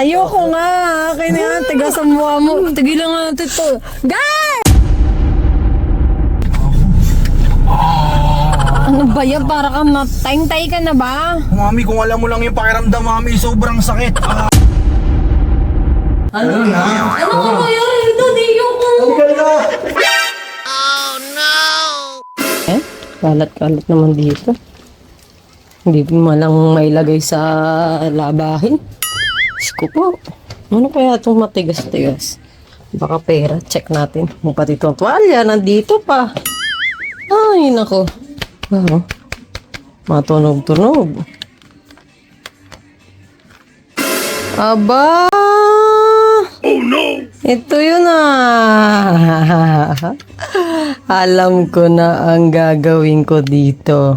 Ayoko nga. Akin na yan. Tigas ang mukha mo. Tigilan nga natin to. Guys! Ano ba yan? Para ka matayng-tay ka na ba? Mami, kung alam mo lang yung pakiramdam, mami, sobrang sakit. Ano na? Ano ka ba yan? Ito, di yung Kalat-kalat naman dito. Hindi mo lang mailagay sa labahin. Diyos ko po. Ano kaya itong matigas-tigas? Baka pera. Check natin. Kung pati itong tuwalya, nandito pa. Ay, nako. Wow. Matunog-tunog. Aba! Oh no! Ito yun Alam ko na ang gagawin ko dito.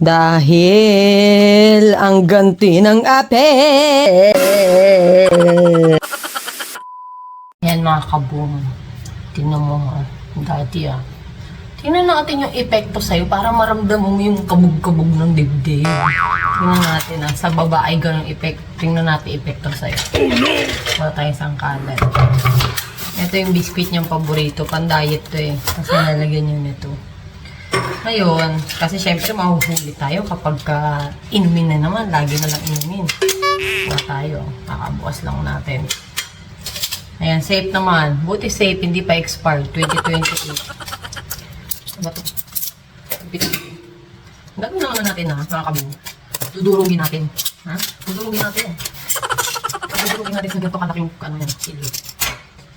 Dahil ang ganti ng ape. Yan mga kabong. Tingnan mo dati Tingnan natin yung epekto sa'yo para maramdaman mo yung kabog-kabog ng dibdib. Tingnan natin sa baba ay ganun epekto. Tingnan natin epekto sa'yo. Oh no! Wala tayong sangkalan. Ito yung biscuit niyang paborito. Pan-diet to Kasi nalagyan niyo nito. Ngayon, kasi syempre mahuhuli tayo kapag inumin na naman. Lagi na lang inumin. Wala tayo. Kakabukas lang natin. Ayan, safe naman. Buti safe, hindi pa expired. 2028. Ano ba ito? Gagawin naman natin mga kabong. Dudurugin natin. Dudurugin natin. Dudurugin natin sa ganito kalaking sili.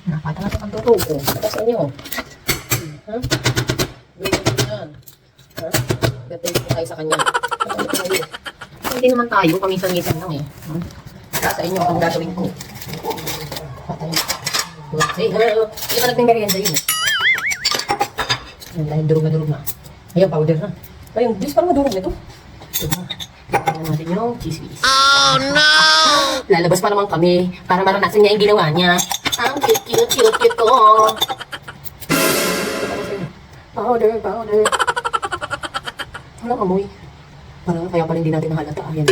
Napata natin ang durog. Tapos inyo. Ganyan yan. Gatay ko tayo sa kanya. Hindi naman tayo. Paminsan-minsan lang Kaya sa inyo ang gagawin ko. Hey, hello. Hindi pa nagping-merienda yun Dahil durog na. Ayan, powder na. Ayun, bis parang madurog nito. Tignan natin yung cheese whiz. Oh no! Lalabas pa naman kami para maranasan niya yung ginawa niya. Ang cute ko. Powder. Walang amoy. Parang kaya pala hindi natin nahalata. Ayan.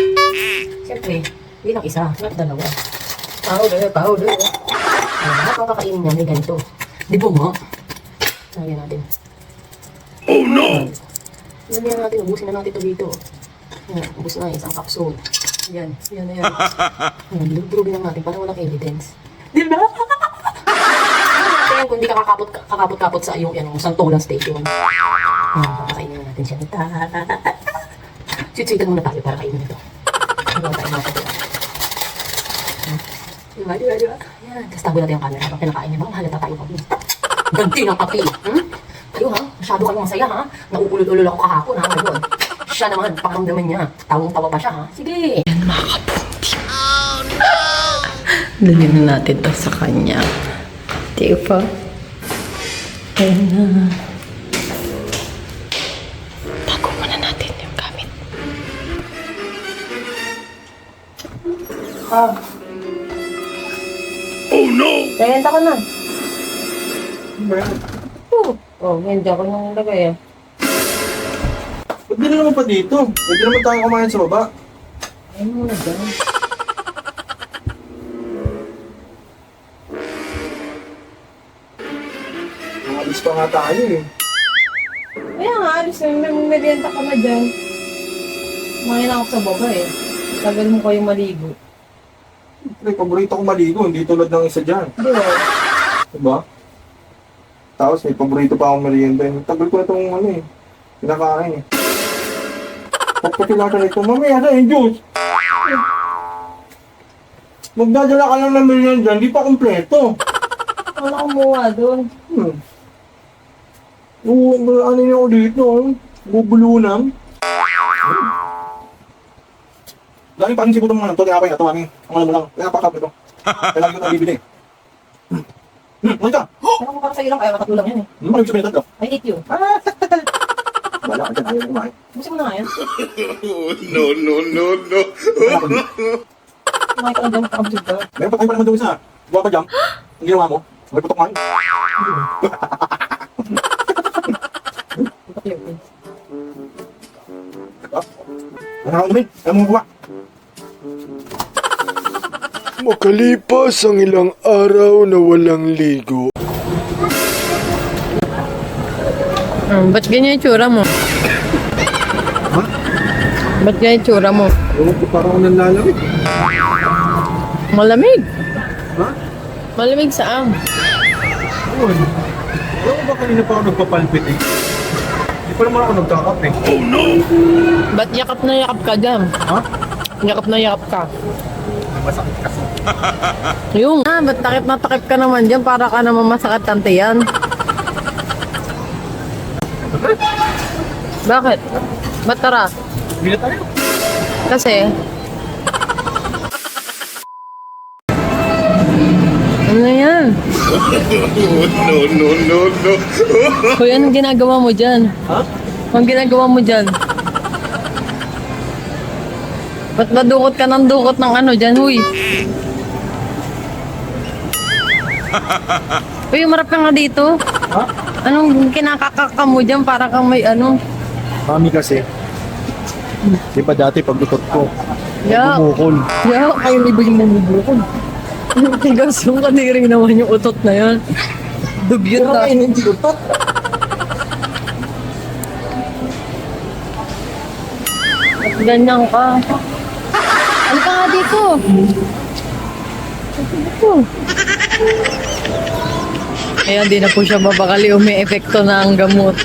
Siyempre, hindi lang isa. Not dalawa. Powder. Lahat ang kakainin niya may ganito. Di ba mo? Lagyan natin. Oh no! Lagyan natin, ubusin na natin ito dito. Yan, ubus na isang capsule. Yan. Durugin lang natin para walang evidence. Di ba? Kaya kung hindi ka kakapot-kapot sa yung santolan station. Kakainin natin siya. Sweet-sweetan muna tayo para kainin ito. Diba tayo natin ito? Diba? Yan. Tapos tago natin ang camera. Baka kinakain niya. Baka halata tayo kami. Ganti ng kape. Kayo masyado kayong masaya Nauulol-ulol ako kahapon Ngayon, siya naman, pakiramdaman niya. Tawang-tawa pa siya Sige. Yan mga kapunti. Oh no! Dali na natin to sa kanya. Diba? Ayan na. Tago muna natin yung gamit. Oh no! Kaya ka na. Hindi ako nang nilagay Ba't di naman pa dito? Pwede naman tayo kumain sa baba. Ayun muna dyan. Alis pa nga tayo Kaya nga, alis na may merienda ka na dyan. Kumain ako sa baba Tagal mo kayo maligo. Paborito ko maligo, hindi tulad ng isa dyan. Diba? Tapos may paborito pa akong merienda. Tagal ko na itong pinakain Pagkakilata nito, mamaya na yung juice. Magdadala ka lang ng merienda, hindi pa kompleto. Wala kumuha doon. Ano yun ako dito? Bubulunan. Laging pansin ko itong mga ito, kaya pa yun, ito ang ano mo lang, kaya pa ito. Kaya lagi ko ito bibili. Ano ka? Pero kung para sa'yo lang, kaya makatulang yan Ano yung sabihin ito? I hate you. Wala ka dyan, ayaw kumain. Busin mo na nga yan. No. Kumain ka lang dyan, pakabusog ka. Meron pa tayo pa naman doon isa. Buwa pa dyan. Ang ginawa mo, may putok man. Ano ako namin? Ayaw mo buwa. Makalipas ang ilang araw na walang ligo. Ba't ganyan yung tsura mo? Ha? Ba't ganyan yung tsura mo? Ewan ko, parang ako nanlalamig. Malamig. Ha? Malamig saan? Ewan. Ewan ko ba kanina pa ako nagpapalpit eh? Hindi pa naman ako nagkakap eh. Ba't yakap na yakap ka dyan? Ha? Yakap na yakap ka. Masakit kasi. Yung, ba't takip na takip ka naman dyan? Para ka naman masakit tante yan. Bakit? Ba't tara? Hindi na tayo. Kasi... Ano yan? No. Kuya, anong ginagawa mo dyan? Ha? Anong ginagawa mo dyan? Ba't ba dukot ka ng dukot ng ano dyan, huy? Uy, umarap ka nga dito. Ha? Anong kinakakaka mo dyan? Para kang may ano? Mami kasi. Di ba dati pag utot ko, Yeah. bumukol. Yeah, kayo iba yung namubukod. Tigas yung kadiri naman yung utot na yan. Dugyot na. hindi utot. At ganyan ka. Ano ka nga dito? Dito. Ayan, di na po siya mabakali. Umi-epekto na ang gamot.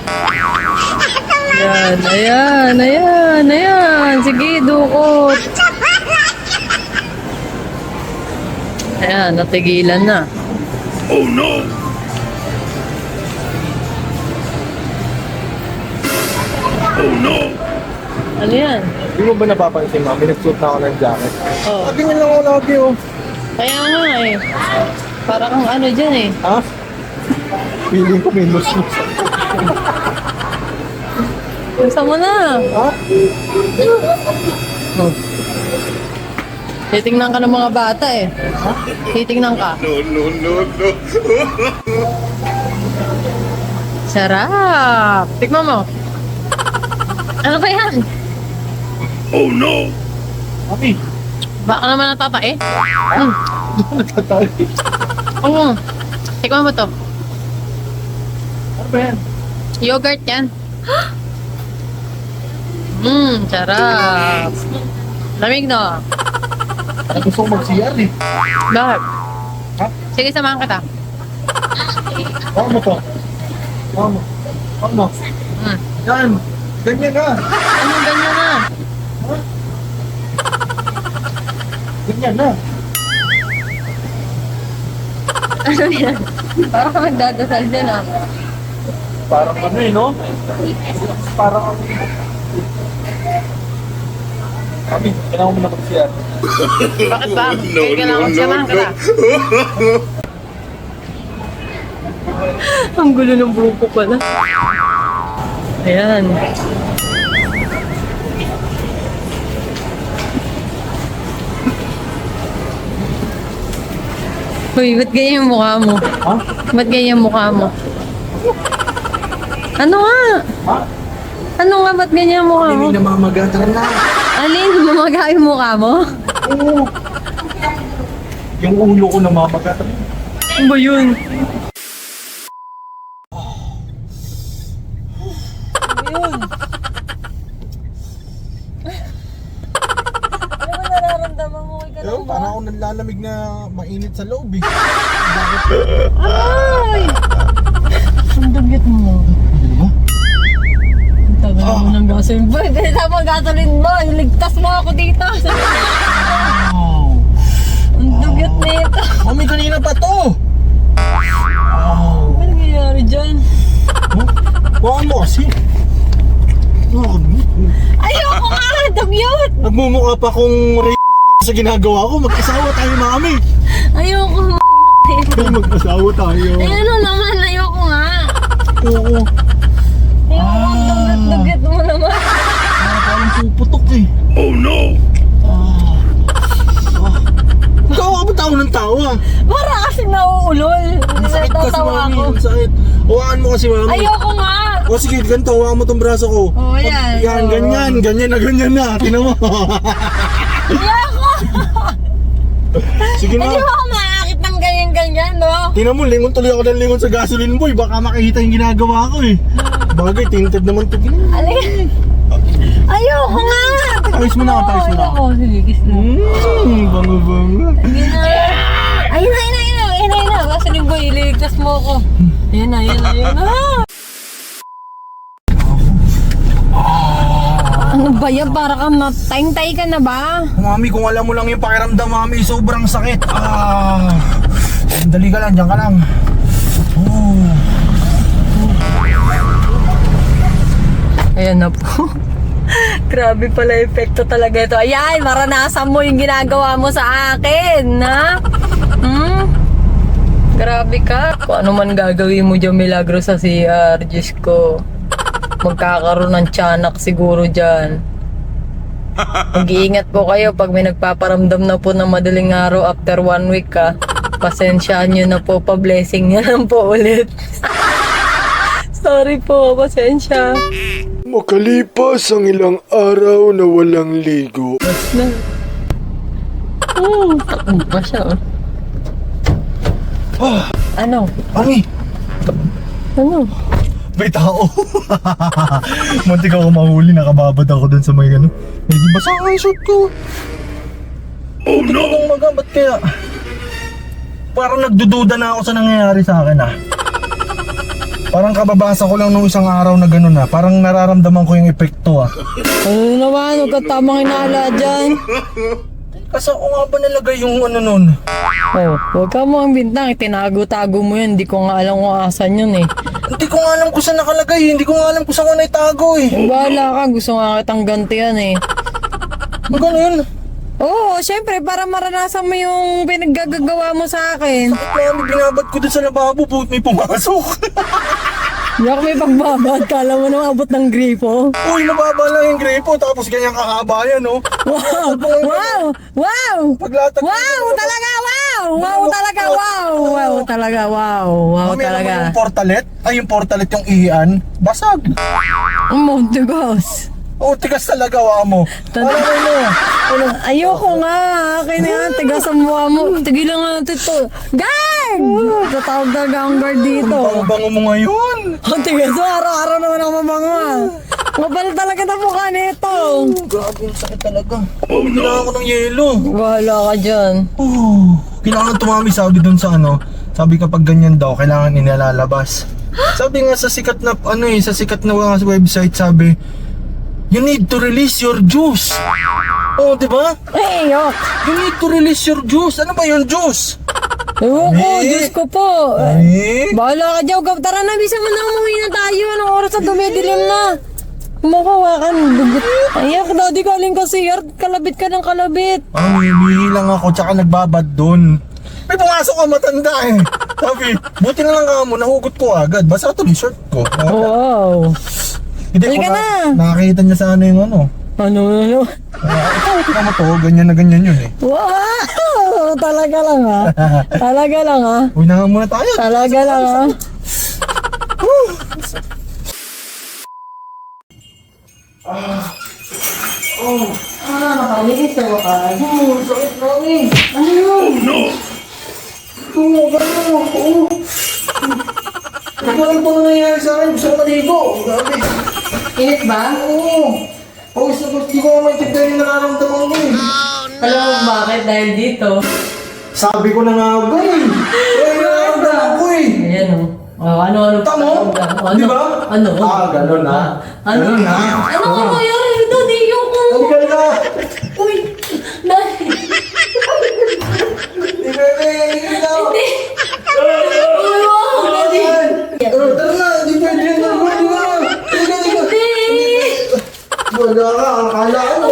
Ayan. Sige, dukot. Ayan, natigilan na. Oh no! Oh no! Ano yan? Di mo ba napapansin, mami? Nagsuot na ako ng jacket. Oh, Ganyan lang ako lagi, oh. kaya nga eh. Para kang ano dyan eh. Ha? Feeling ko may lus-lus. Gusto mo na. Ha? Oh. Titingnan ka ng mga bata eh. Titingnan ka. No. Sarap. Tikman mo. Ano ba yan? Oh no! Mami, Baka naman natatae. nagtatali. Oo. Tikman mo to. Ano ba yan? Yogurt yan. Sarap. Lamig no. Parang gusto ko mag-CR eh. Bakit? Ha? Sige, samahan kita. Baka mo to. Baka mo. Baka mo. Hmm. Yan. Ganyan na. Anong ganyan na? Ganyan na. Ano yan? Parang ka magdadasal dyan ah. Parang ano eh, no? Parang... Mami, kailangan mo na mag-CR. Bakit ba? No, Kaya kailangan no, samahan no, kita. Ang gulo ng buhok ko pala. Ayan. Uy, ba't ganyan yung mukha mo? Ha? Ba't ganyan yung mukha mo? Ano nga? Ha? Ano nga, ba't ganyan yung mukha mo? Hindi namamagatan na. Alin, lumaga yung mukha mo? Oo. Yung ulo ko namamagatan. Ano ba yun? Pero parang ako nanlalamig na mainit sa loob eh. Ay! Ang dugyot mo. Hindi ba? Ang tagal mo ng gasolin. Boy, ganito mo gasolin mo. Iligtas mo ako dito. Wow. Ang dugyot nito. Mami, kanina pa to! Wow. Ano nangyayari dyan? Huh? Baka mo kasi. Ayoko nga! Dugyot! Nagmumukha pa kong sa ginagawa ko. Mag-asawa tayo, mami. Ayoko nga. Mag-asawa tayo. Ay, ano naman? Ayoko nga. Oo. Ayoko ang dugyot mo naman. Parang puputok eh. Oh no! Tawa ka ba tao ng tawa? Para kasi nauulol. Sakit kasi, Natatawa mami. ako. Sakit. Hawakan mo kasi, mami. Ayoko nga. O sige, ganito, hawakan mo tong braso ko. Oh, yan. Yan, Oo. ganyan na. Tinan mo. Ayoko! Sige Hindi na. mo ako makakit ng ganyan-ganyan, no? Tingnan mo, lingon tuloy ako ng lingon sa gasoline boy. Baka makikita yung ginagawa ko eh. Bagay, tinted naman ito. Alin? Ayoko nga! Pawis mo na ako, pawis mo na ako. Oo, sige, kiss mo. Bango-bango. Ayun na. Gasoline boy, ililigtas mo ako. Ayun na. Ano ba yan? Para ka matayng-tay ka na ba? Mami, kung alam mo lang yung pakiramdam, mami, sobrang sakit. Dali ka lang, dyan ka lang. Ayan na po. Grabe pala epekto talaga ito. Ayan, maranasan mo yung ginagawa mo sa akin, ha? Grabe ka. Kung ano man gagawin mo dyan, milagro sa CR, Diyos ko. Magkakaroon ng tiyanak siguro dyan. Mag-iingat po kayo pag may nagpaparamdam na po ng madaling araw after 1 week, ha? Pasensyaan nyo na po, pa-blessing nyo lang po ulit. Sorry po, pasensya. Makalipas ang ilang araw na walang ligo. Takbo pa siya, oh. Ano? Mami, Ano? may tao. Muntik ako mahuli, nakababad ako dun sa may ano. Eh, di basa nga yung short ko. Oh no! Kung ba't kaya? Parang nagdududa na ako sa nangyayari sa akin Parang kababasa ko lang nung isang araw na gano'n Parang nararamdaman ko yung epekto Ano naman? Huwag ka tamang hinala dyan. Kasi ako nga ba nalagay yung ano nun? Oh, huwag ka mo ang bintang. Tinago-tago mo yun. Hindi ko nga alam kung asan yun eh. Hindi ko nga alam kung saan nakalagay. Hindi ko nga alam kung saan ko naitago Bahala ka. Gusto nga kitang gantihan eh. Magano yun? Oo, syempre para maranasan mo yung pinaggagawa mo sa akin. Mami, binabad ko dun sa lababo. Buti may pumasok. Hindi ako may pagbabad. Kala mo nang abot ng gripo. Uy, mababa lang yung gripo. Tapos ganyan kahaba yan Wow! Wow! Wow! Paglatag Wow! Talaga! Wow! Wow talaga! Wow! Wow talaga! Wow! Wow Mami, alam mo talaga! yung portalet? Ay, yung portalet yung iyan. Basag. Monte Ghost! Oh, tigas talaga mo. Alam mo. Ayoko nga. Akin na yan. Tigas ang mukha mo. Tigilan nga natin ito. Gang! Tatawag talaga ang guard dito. Bango mo ngayon. Ang tigas mo. Araw-araw naman ako mabango. Mabal talaga na mukha nito. Grabe yung sakit talaga. Kailangan ko ng yelo. Bahala ka dyan. Kailangan tumami, sabi dun sa ano. Sabi kapag ganyan daw, kailangan inilalabas. Sabi nga sa sikat na sa sikat na website, sabi, you need to release your juice. Oh, di ba? Eh, yok. You need to release your juice. Ano ba yung juice? Ewan ko. Eh. Diyos ko po. Eh? Bahala ka dyan. Tara na. Bisa mo na umuwi na tayo. Anong oras na dumidilim na? Kumakuha ka ng dugot. Ayak, daddy, galing ka CR. Kalabit ka ng kalabit. Humihingi lang ako, tsaka nagbabad dun. May pumasok ka matanda Sabi, buti na lang mo, nahugot ko agad. Basta tuloy shirt ko. Wow. Hindi Halika ko na. nakakita niya sa ano yung ano. Ano? Ito, tingnan mo to, ganyan na ganyan yun Wow! Talaga lang ha. Talaga lang ha. Uy na nga muna tayo. Talaga lang ha. Nakalinis na ba ka? Sakit mami. Ano yun? No! Hindi ko alam kung ano nangyayari sa akin. Gusto ko maligo. Grabe. Init ba? Oo. Pawis na gusto ko maintindihan yung nararamdaman ko Alam mo bakit? Dahil dito. Sabi ko na nga ba yung nararamdaman ko Ayan o. Oh, ano? Tamo? Ano? Di ba? Ano? Ganun na. Ano? Ganun na. Ano yan? Daddy, yung ko. Ang ganda. Uy! Daddy! Hindi pwede. Hindi na. Uy, wow! Daddy! Tara na. Hindi pwede. Hindi na. Hindi! Wala ka. Akala ko